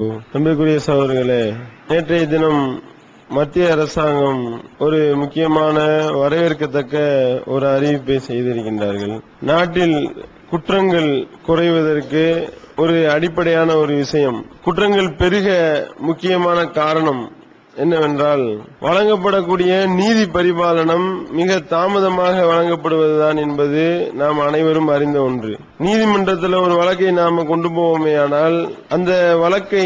அன்புக்குரிய சகோதரர்களே, நேற்றைய தினம் மத்திய அரசாங்கம் ஒரு முக்கியமான வரவேற்கத்தக்க ஒரு அறிவிப்பை செய்திருக்கின்றார்கள். நாட்டில் குற்றங்கள் குறைவதற்கு ஒரு அடிப்படையான ஒரு விஷயம், குற்றங்கள் பெருக முக்கியமான காரணம் என்னவென்றால் வழங்கப்படக்கூடிய நீதி பரிபாலனம் மிக தாமதமாக வழங்கப்படுவதுதான் என்பது நாம் அனைவரும் அறிந்த ஒன்று. நீதிமன்றத்தில் ஒரு வழக்கை நாம கொண்டு போவோமேயானால் அந்த வழக்கை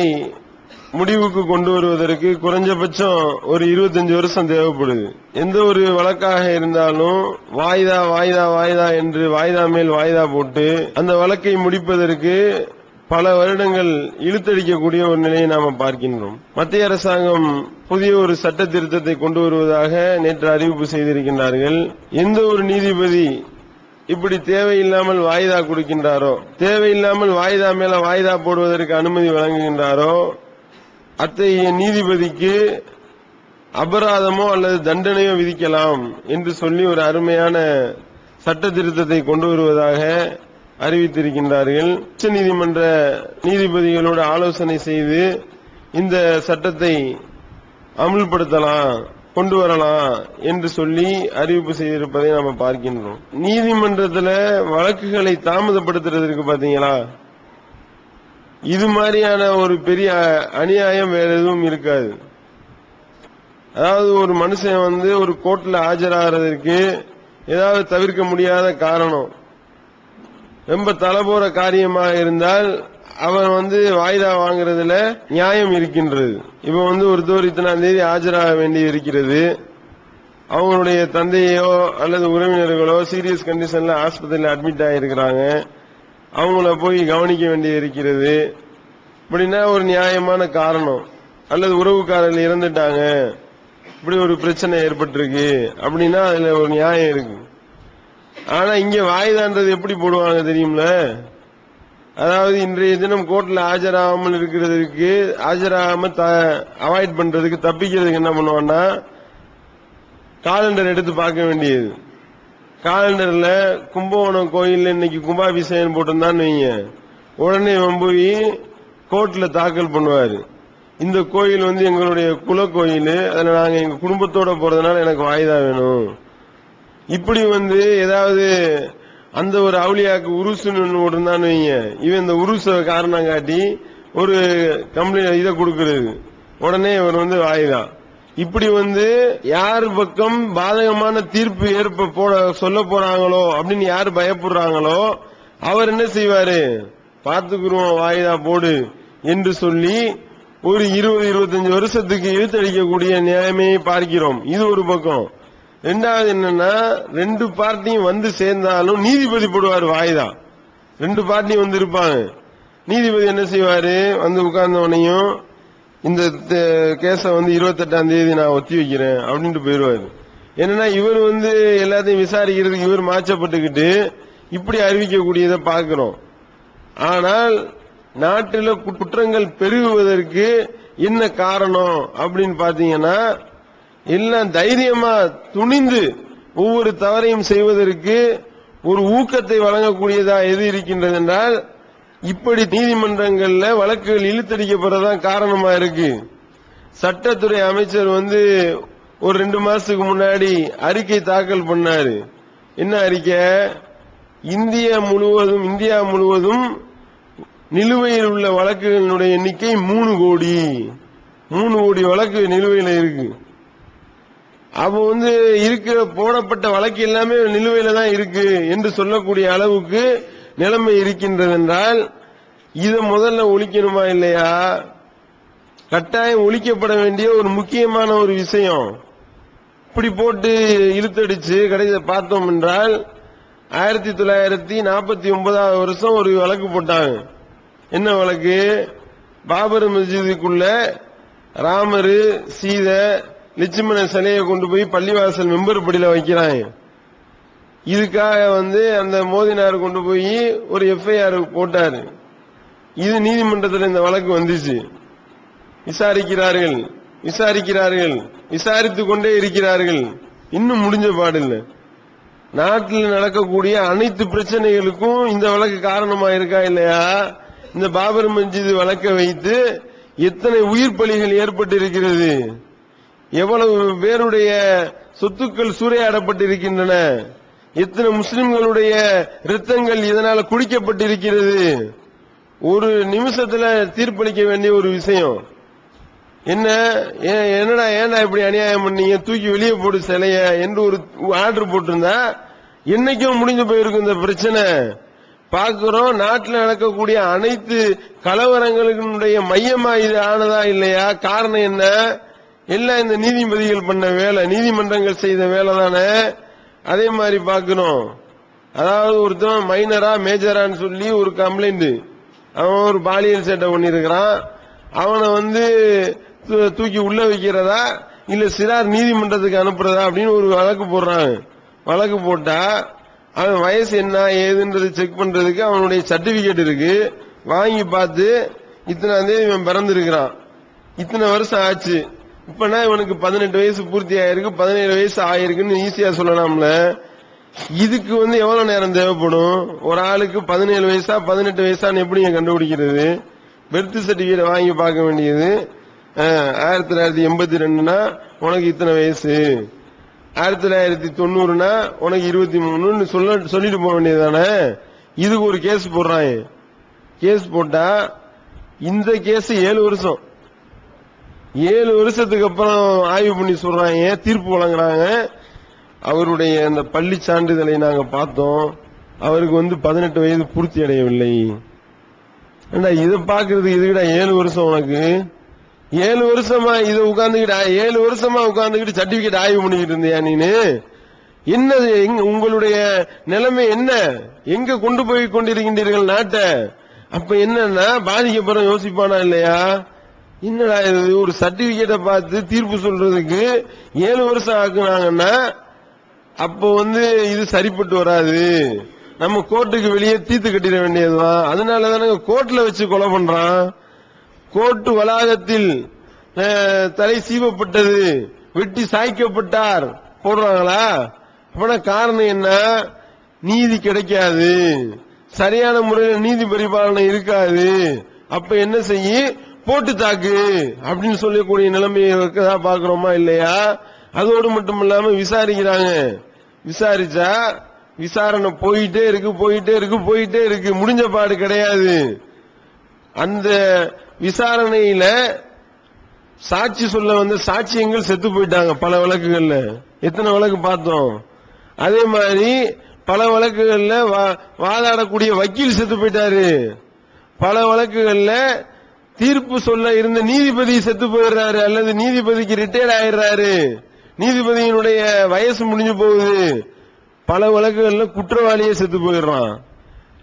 முடிவுக்கு கொண்டு வருவதற்கு குறைஞ்சபட்சம் ஒரு 25 வருஷம் தேவைப்படுது. எந்த ஒரு வழக்காக இருந்தாலும் வாய்தா வாய்தா வாய்தா என்று வாய்தா மேல் வாய்தா போட்டு அந்த வழக்கை முடிப்பதற்கு பல வருடங்கள் இழுத்தடிக்கக்கூடிய ஒரு நிலையை நாம பார்க்கின்றோம். மத்திய அரசாங்கம் புதிய ஒரு சட்ட திருத்தத்தை கொண்டு வருவதாக நேற்று அறிவிப்பு செய்திருக்கின்றார்கள். எந்த ஒரு நீதிபதி இப்படி தேவையில்லாமல் வாய்தா கொடுக்கின்றாரோ, தேவையில்லாமல் வாய்தா மேல வாய்தா போடுவதற்கு அனுமதி வழங்குகின்றாரோ, அத்தகைய நீதிபதிக்கு அபராதமோ அல்லது தண்டனையோ விதிக்கலாம் என்று சொல்லி ஒரு அருமையான சட்ட திருத்தத்தை கொண்டு வருவதாக அறிவித்திருக்கின்றார்கள். உச்ச நீதிமன்ற நீதிபதிகளோடு ஆலோசனை செய்து இந்த சட்டத்தை அமுல்படுத்தலாம், கொண்டு வரலாம் என்று சொல்லி அறிவிப்பு செய்திருப்பதை நாம் பார்க்கின்றோம். நீதிமன்றத்தில் வழக்குகளை தாமதப்படுத்துறதுக்கு பாத்தீங்களா, இது மாதிரியான ஒரு பெரிய அநியாயம் வேற எதுவும் இருக்காது. அதாவது ஒரு மனுஷன் ஒரு கோர்ட்ல ஆஜராகிறதுக்கு ஏதாவது தவிர்க்க முடியாத காரணம், ரொம்ப தலை போற காரியமாக இருந்தால் அவன் வாய்தா வாங்குறதுல நியாயம் இருக்கின்றது. இப்ப ஒருத்தர் இத்தனாம் தேதி ஆஜராக வேண்டி இருக்கிறது, அவங்களுடைய தந்தையோ அல்லது உறவினர்களோ சீரியஸ் கண்டிஷன்ல ஆஸ்பத்திரியில் அட்மிட் ஆகிருக்கிறாங்க, அவங்கள போய் கவனிக்க வேண்டி இருக்கிறது. இப்படின்னா ஒரு நியாயமான காரணம், அல்லது உறவுக்காரர்கள் இறந்துட்டாங்க, இப்படி ஒரு பிரச்சனை ஏற்பட்டிருக்கு அப்படின்னா அதுல ஒரு நியாயம் இருக்கு. ஆனா இங்க வாய்தான்றது எப்படி போடுவாங்க தெரியும்ல, அதாவது இன்றைய தினம் கோர்ட்ல ஆஜராகாமல் இருக்கிறதுக்கு, ஆஜராகாம அவாய்ட் பண்றதுக்கு, தப்பிக்கிறதுக்கு என்ன பண்ணுவான்னா காலண்டர் எடுத்து பார்க்க வேண்டியது. காலண்டர்ல கும்பகோணம் கோயில் இன்னைக்கு கும்பாபிஷேகம் போட்டிருந்தான்னு வைங்க, உடனே போய் கோர்ட்ல தாக்கல் பண்ணுவாரு. இந்த கோயில் எங்களுடைய குல கோயில், அதுல நாங்க எங்க குடும்பத்தோட போறதுனால எனக்கு வாய்தா வேணும். இப்படி ஏதாவது அந்த ஒரு அவுளியாக்கு உருசுன்னு இருந்தான்னு வைங்க, இவன் இந்த உருச காரணம் காட்டி ஒரு கம்ப்ளைண்ட் இதை கொடுக்கிறது, உடனே இவர் வாய்தா. இப்படி யாரு பக்கம் பாதகமான தீர்ப்பு சொல்ல போறாங்களோ அப்படின்னு யாரு பயப்படுறாங்களோ அவர் என்ன செய்வாரு, பார்த்துக்குருவோம் வாய்தா போடு என்று சொல்லி ஒரு 20-25 வருஷத்துக்கு இழுத்தடிக்கக்கூடிய நிலைமையை பார்க்கிறோம். இது ஒரு பக்கம். ரெண்டாவது என்னன்னா, ரெண்டு பார்ட்டியும் சேர்ந்தாலும் நீதிபதி போடுவார் வாய்தா. ரெண்டு பார்ட்டியும் இருப்பாங்க, நீதிபதி என்ன செய்வாரு, உட்கார்ந்தவனையும் இந்த கேஸ 28ஆம் தேதி நான் ஒத்தி வைக்கிறேன் அப்படின்ட்டு போயிருவாரு. என்னன்னா இவர் எல்லாத்தையும் விசாரிக்கிறதுக்கு இவர் மாற்றப்பட்டுக்கிட்டு இப்படி அறிவிக்கக்கூடியதை பார்க்கிறோம். ஆனால் நாட்டில் குற்றங்கள் பெருகுவதற்கு என்ன காரணம் அப்படின்னு பாத்தீங்கன்னா, எல்லாம் தைரியமா துணிந்து ஒவ்வொரு தவறையும் செய்வதற்கு ஒரு ஊக்கத்தை வழங்கக்கூடியதா எது இருக்கின்றது என்றால், இப்படி நீதிமன்றங்கள்ல வழக்குகள் இழுத்தடிக்கப்படுறதான் காரணமா இருக்கு. சட்டத்துறை அமைச்சர் ஒரு 2 மாசத்துக்கு முன்னாடி அறிக்கை தாக்கல் பண்ணாரு. என்ன அறிக்கை, இந்தியா முழுவதும் நிலுவையில் உள்ள வழக்குகளுடைய எண்ணிக்கை 3 கோடி வழக்கு நிலுவையில் இருக்கு. அப்ப இருக்கிற போடப்பட்ட வழக்கு எல்லாமே நிலுவையில தான் இருக்கு என்று சொல்லக்கூடிய அளவுக்கு நிலைமை இருக்கின்றது என்றால், இதை முதல்ல ஒழிக்கணுமா இல்லையா? கட்டாயம் ஒழிக்கப்பட வேண்டிய ஒரு முக்கியமான ஒரு விஷயம். இப்படி போட்டு இழுத்தடிச்சு கடைசியை பார்த்தோம் என்றால் 1949 வருஷம் ஒரு வழக்கு போட்டாங்க. என்ன வழக்கு, பாபர் மஸ்ஜிதுக்குள்ள ராமரு சீதை லட்சுமண சிலையை கொண்டு போய் பள்ளிவாசல் மெம்பர் படியில வைக்கிறாங்க. இதுக்காக அந்த மோதினார் கொண்டு போய் ஒரு எஃப்ஐஆர் போட்டாரு. இது நீதிமன்றத்தில் இந்த வழக்கு வந்துச்சு. விசாரிக்கிறார்கள், விசாரித்துக் கொண்டே இருக்கிறார்கள். இன்னும் முடிஞ்ச பாடில்லை. நாட்டில் நடக்கக்கூடிய அனைத்து பிரச்சனைகளுக்கும் இந்த வழக்கு காரணமா இருக்கா இல்லையா? இந்த பாபர் மஸ்ஜித் வழக்கை வைத்து எத்தனை உயிர் பலிகள் ஏற்பட்டு இருக்கிறது, எவ்வளவு பேருடைய சொத்துக்கள் சூறையாடப்பட்டிருக்கின்றன, எத்தனை முஸ்லிம்களுடைய இரத்தங்கள் இதனால குடிக்கப்பட்டிருக்கிறது. ஒரு நிமிஷத்துல தீர்ப்பளிக்க வேண்டிய ஒரு விஷயம். என்னடா ஏன்டா இப்படி அநியாயம் பண்ணீங்க, தூக்கி வெளியே போடு சிலைய என்று ஒரு ஆர்டர் போட்டிருந்தா என்னைக்கும் முடிஞ்சு போயிருக்கும் இந்த பிரச்சனை. பார்க்கிறோம், நாட்டில் நடக்கக்கூடிய அனைத்து கலவரங்களுடைய மையமா இது ஆனதா இல்லையா? காரணம் என்ன? எல்லாம் இந்த நீதிபதிகள் பண்ண வேலை, நீதிமன்றங்கள் செய்த வேலை தானே. அதே மாதிரி பார்க்கணும், அதாவது ஒருத்தன் மைனரா மேஜரான்னு சொல்லி ஒரு கம்ப்ளைண்ட், அவன் ஒரு பாலியல் சேட்டை பண்ணிருக்கிறான், அவனை தூக்கி உள்ள வைக்கிறதா இல்ல சிறார் நீதிமன்றத்துக்கு அனுப்புறதா அப்படின்னு ஒரு வழக்கு போடுறாங்க. வழக்கு போட்டா அவன் வயசு என்ன ஏதுன்றது செக் பண்றதுக்கு அவனுடைய சர்டிபிகேட் இருக்கு, வாங்கி பார்த்து இத்தனாம் தேதி இவன் பிறந்திருக்கிறான், இத்தனை வருஷம் ஆச்சு, இப்பனா இவனுக்கு 18 வயசு பூர்த்தி ஆயிருக்கு, 17 வயசு ஆயிருக்குன்னு ஈஸியா சொல்லலாம்ல. இதுக்கு எவ்வளவு நேரம் தேவைப்படும்? ஒரு ஆளுக்கு 17 வயசா 18 வயசான்னு எப்படி கண்டுபிடிக்கிறது? பெர்த் சர்டிபிகேட் வாங்கி பார்க்க வேண்டியது. 1982னா உனக்கு இத்தனை வயசு, 1990னா உனக்கு 23ன்னு சொல்லிட்டு போக வேண்டியதுதானே. இதுக்கு ஒரு கேஸ் போடுறாங்க. கேஸ் போட்டா இந்த கேஸ் 7 வருஷம், 7 வருஷத்துக்கு அப்புறம் ஆய்வு பண்ணி சொல்றாங்க, தீர்ப்பு வழங்குறாங்க. அவருடைய அந்த பள்ளி சான்றிதழை நாங்க பார்த்தோம், அவருக்கு 18 வயது பூர்த்தி அடையவில்லை. இதை பாக்குறதுக்கு இதுக்கிட்ட 7 வருஷம் உனக்கு? 7 வருஷமா இதை உட்கார்ந்துகிட்டு 7 வருஷமா உட்கார்ந்துகிட்டு சர்டிபிகேட் ஆய்வு பண்ணிக்கிட்டு இருந்தியா நீனு? என்ன உங்களுடைய நிலைமை என்ன? எங்க கொண்டு போய் கொண்டிருக்கின்றீர்கள் நாட்டை? அப்ப என்னன்னா பாதிக்கப்புறம் யோசிப்பானா இல்லையா? என்னடா இது, ஒரு சர்டிபிகேட்டை பார்த்து தீர்ப்பு சொல்றதுக்கு 7 வருஷம் ஆக்குனாங்கன்னா அப்போ இது சரிப்பட்டு வராது. நம்ம கோர்ட்டுக்கு வெளியே தீர்த்து கட்டிட வேண்டியதுதான். அதனாலதான கோர்ட்ல வச்சு கொலை பண்றான். கோர்ட்டு வளாகத்தில் தலை சீவப்பட்டது, வெட்டி சாய்க்கப்பட்டார் போடுறாங்களா? அப்பனா காரணம் என்ன? நீதி கிடைக்காது, சரியான முறையில் நீதி பரிபாலனை இருக்காது. அப்ப என்ன செய்ய, போட்டு தாக்கு அப்படின்னு சொல்லக்கூடிய நிலைமையை இருக்கதா பாக்குறோமா இல்லையா? அதோடு மட்டும் இல்லாம விசாரிக்கிறாங்க. விசாரிச்சா விசாரணை போயிட்டே இருக்கு, முடிஞ்ச பாடு கிடையாது. அந்த விசாரணையில சாட்சி சொல்ல சாட்சியங்கள் செத்து போயிட்டாங்க பல வழக்குகள்ல. எத்தனை வழக்கு பார்த்தோம்? அதே மாதிரி பல வழக்குகள்ல வாதாடக்கூடிய வக்கீல் செத்து போயிட்டாரு. பல வழக்குகள்ல தீர்ப்பு சொல்ல இருந்த நீதிபதி செத்து போயிடுறாரு, அல்லது நீதிபதிக்கு ரிட்டையர்ட் ஆயிடுறாரு, நீதிபதியினுடைய வயசு முடிஞ்சு போகுது. பல வழக்குகள்ல குற்றவாளியே செத்து போயிடுறான்.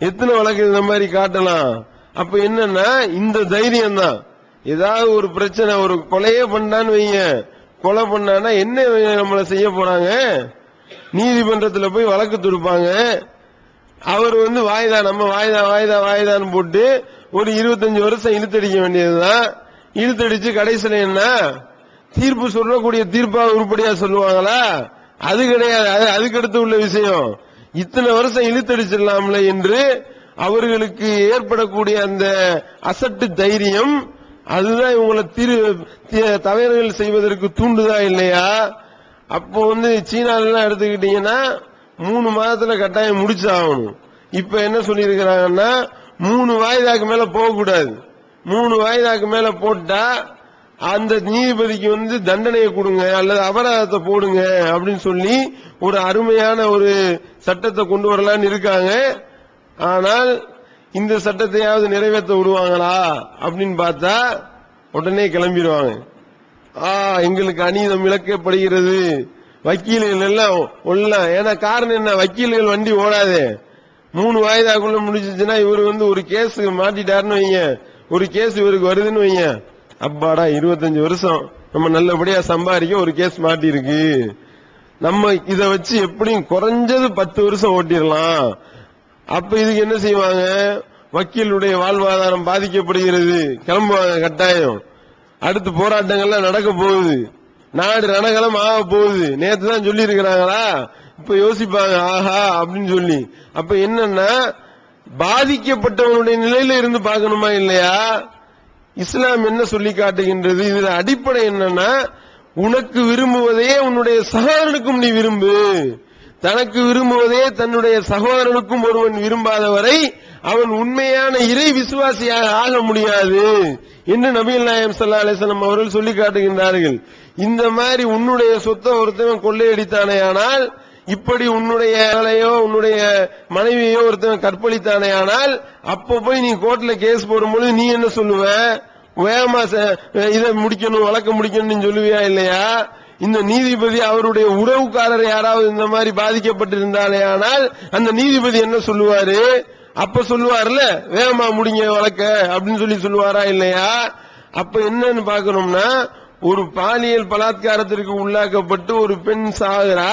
எத்தனை வழக்கு இந்த மாதிரி காட்டலாம்? அப்ப என்னன்னா இந்த தைரியம் தான். ஏதாவது ஒரு பிரச்சனை, ஒரு கொலையே பண்ணான்னு வைங்க, கொலை பண்ணானா என்ன நம்மளை செய்ய போறாங்க? நீதிமன்றத்துல போய் வழக்கு தொடுப்பாங்க. அவர் வாய்தா, நம்ம வாய்தான்னு போட்டு ஒரு 25 வருஷம் இழுத்தடிக்க வேண்டியதுதான். இழுத்தடிச்சு கடைசியில என்ன தீர்ப்பு சொல்லக்கூடிய தீர்ப்பா உருப்படியா சொல்லுவாங்களா? அது கிடையாது. அதுக்கு அடுத்து உள்ள விஷயம், இத்தனை வருஷம் இழுத்தடிச்சிடலாம்ல என்று அவர்களுக்கு ஏற்படக்கூடிய அந்த அசட்டு தைரியம், அதுதான் இவங்களை தவறுகள் செய்வதற்கு தூண்டுதா இல்லையா? அப்போ சீனாலாம் எடுத்துக்கிட்டீங்கன்னா 3 மாதத்துல கட்டாயம் முடிச்சாகணும். இப்ப என்ன சொல்லி இருக்கிறாங்கன்னா 3 வாய்தாக்கு மேல போகக்கூடாது. 3 வாய்தாக்கு மேல போட்டா அந்த நீதிபதிக்கு தண்டனையை கொடுங்க அல்லது அபராதத்தை போடுங்க அப்படின்னு சொல்லி ஒரு அருமையான ஒரு சட்டத்தை கொண்டு வரலான்னு இருக்காங்க. ஆனால் இந்த சட்டத்தையாவது நிறைவேற்ற விடுவாங்களா அப்படின்னு பார்த்தா உடனே கிளம்பிடுவாங்க. எங்களுக்கு அநீதம் இழக்கப்படுகிறது, வக்கீல்கள் எல்லாம் ஒல்லாம். ஏன்னா காரணம் என்ன? வக்கீல்கள் வண்டி ஓடாதே. 3 வாய்தாக்குள்ள முடிச்சுச்சுன்னா இவரு ஒரு கேஸ் மாட்டிட்டாருன்னு வைங்க, ஒரு கேஸ் இவருக்கு வருதுன்னு வைங்க, அப்பாடா 25 வருஷம் நம்ம நல்லபடியா சம்பாதிக்க ஒரு கேஸ் மாட்டி இருக்கு, நம்ம இத வச்சு எப்படியும் குறைஞ்சது 10 வருஷம் ஓட்டிடலாம். அப்ப இதுக்கு என்ன செய்வாங்க? வக்கீலுடைய வாழ்வாதாரம் பாதிக்கப்படுகிறது, கிளம்புவாங்க கட்டாயம். அடுத்து போராட்டங்கள்லாம் நடக்க போகுது, நாடு ரணகலம் ஆக போகுது. நேத்து தான் சொல்லி இருக்கிறாங்களா? இப்ப யோசிப்பாங்க, ஆஹா அப்படின்னு சொல்லி. அப்ப என்னன்னா பாதிக்கப்பட்டவனுடைய நிலையில இருந்து பார்க்கணுமா இல்லையா? இஸ்லாம் என்ன சொல்லி காட்டுகின்றது? இதுல அடிப்படை என்னன்னா, உனக்கு விரும்புவதே உன்னுடைய சகோதரனுக்கும் நீ விரும்பு. தனக்கு விரும்புவதே தன்னுடைய சகோதரனுக்கும் ஒருவன் விரும்பாதவரை அவன் உண்மையான இறை விசுவாசியாக ஆக முடியாது என்று நபிகள் நாயகம் ஸல்லல்லாஹு அலைஹி வஸல்லம் அவர்கள் சொல்லி காட்டுகின்றார்கள். இந்த மாதிரி உன்னுடைய சொத்தை ஒருத்தவன் கொள்ளையடித்தானேயானால், இப்படி உன்னுடைய உன்னுடைய மனைவியோ ஒருத்தவன் கற்பழித்தானேயானால், அப்ப போய் நீ கோர்ட்ல கேஸ் போடும்போது நீ என்ன சொல்லுவ? வேகமா இதை முடிக்கணும், வழக்க முடிக்கணும்னு சொல்லுவியா இல்லையா? இந்த நீதிபதி அவருடைய உறவுக்காரர் யாராவது இந்த மாதிரி பாதிக்கப்பட்டிருந்தாலே ஆனால் அந்த நீதிபதி என்ன சொல்லுவாரு? அப்ப சொல்லுவார்ல, வேகமா முடிங்க வழக்க அப்படின்னு சொல்லி சொல்லுவாரா இல்லையா? அப்ப என்னன்னு பாக்கணும்னா, ஒரு பாலியல் பலாத்காரத்திற்கு உள்ளாக்கப்பட்டு ஒரு பெண் சாகுறா,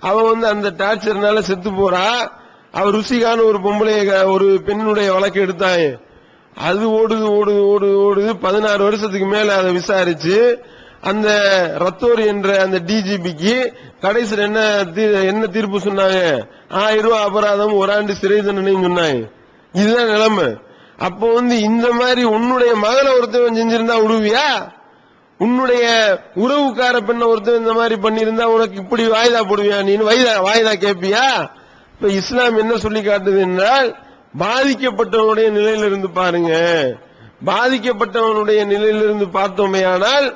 அவ அந்த டார்ச்சர்னால செத்து போறா. அவ ருசிகான ஒரு பொம்பளை ஒரு பெண்ணுடைய வழக்கு எடுத்தாங்க. அது ஓடுது 16 வருஷத்துக்கு மேல அதை விசாரிச்சு அந்த ரத்தோர் என்ற அந்த டிஜிபிக்கு கடைசியில் என்ன தீர்ப்பு சொன்னாங்க? 1000 ரூபாய் அபராதம், 1 ஆண்டு சிறை தண்டனைன்னு சொன்னாங்க. இதுதான் நிலைமை. அப்போ இந்த மாதிரி உன்னுடைய மகளை ஒருத்தவன் செஞ்சிருந்தா விடுவியா? உன்னுடைய உறவுக்கார பெண்ணை ஒருத்தவன் இந்த மாதிரி பண்ணிருந்தா உனக்கு இப்படி வாய்தா போடுவியா? நீ வாய்தா கேட்பியா? இப்ப இஸ்லாம் என்ன சொல்லி காட்டுது என்றால், பாதிக்கப்பட்டவனுடைய நிலையிலிருந்து பாருங்க. பாதிக்கப்பட்டவனுடைய நிலையிலிருந்து பார்த்தோமே ஆனால்,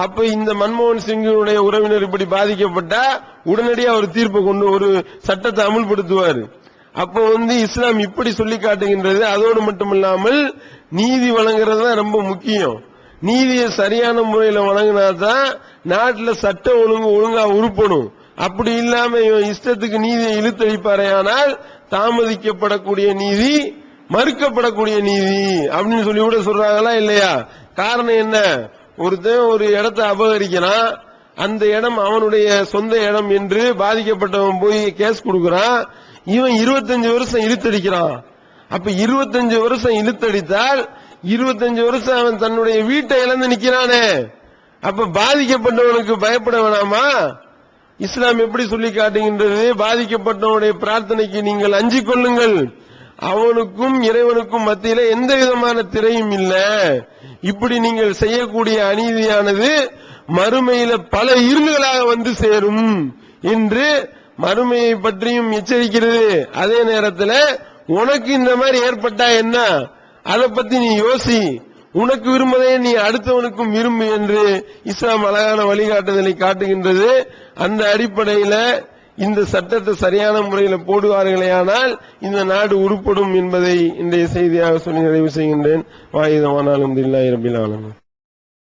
அப்ப இந்த மன்மோகன் சிங்கினுடைய உறவினர் இப்படி பாதிக்கப்பட்டா உடனடியாக ஒரு தீர்ப்பை கொண்டு ஒரு சட்டத்தை அமுல்படுத்துவார். அப்ப இஸ்லாம் இப்படி சொல்லி காட்டுகின்றது. அதோடு மட்டுமில்லாமல் நீதி வழங்குறது தான் ரொம்ப முக்கியம். நீதியை சரியான முறையில் வழங்கினாதான் நாட்டில் சட்ட ஒழுங்கா உருப்படும். அப்படி இல்லாம இஷ்டத்துக்கு நீதியை இழுத்தடிப்பாரையானால் தாமதிக்கப்படக்கூடிய நீதி, மறுக்கப்படக்கூடிய நீதி அப்படின்னு சொல்லி கூட சொல்றாங்களா இல்லையா? காரணம் என்ன? ஒருத்தன் ஒரு இடத்தை அபகரிக்கிறான், அந்த இடம் அவனுடைய சொந்த இடம் என்று பாதிக்கப்பட்டவன் போய் கேஸ் கொடுக்கறான். இவன் 25 வருஷம் இழுத்தடிக்கிறான். அப்ப 25 வருஷம் இழுத்தடித்தால் 25 வருஷம் அவன் தன்னுடைய வீட்டை இழந்து நிக்கிறானே. அப்ப பாதிக்கப்பட்டவனுக்கு பயப்பட வேணாமா? இஸ்லாம் எப்படி சொல்லி காட்டுகின்றது? பாதிக்கப்பட்டவனுடைய பிரார்த்தனைக்கு நீங்கள் அஞ்சிக் கொள்ளுங்கள், அவனுக்கும் இறைவனுக்கும் மத்தியில எந்த விதமான திரையும் இல்ல. இப்படி நீங்கள் செய்யக்கூடிய அநீதியானது மறுமையில பல இருள்களாக சேரும் என்று மறுமையை பற்றியும் எச்சரிக்கிறது. அதே நேரத்தில் உனக்கு இந்த மாதிரி ஏற்பட்டா என்ன, அதை பத்தி நீ யோசி, உனக்கு விரும்புவதை நீ அடுத்தவனுக்கும் விரும்பு என்று இஸ்லாம் அழகான வழிகாட்டுதலை காட்டுகின்றது. அந்த அடிப்படையில இந்த சட்டத்தை சரியான முறையில் போடுவார்களேயானால் இந்த நாடு உருப்படும் என்பதை இன்றைய செய்தியாக சொல்லி நிறைவு செய்கின்றேன். வாயுதமானாலும் அல்ஹம்துலில்லாஹி ரப்பில் ஆலமீன்.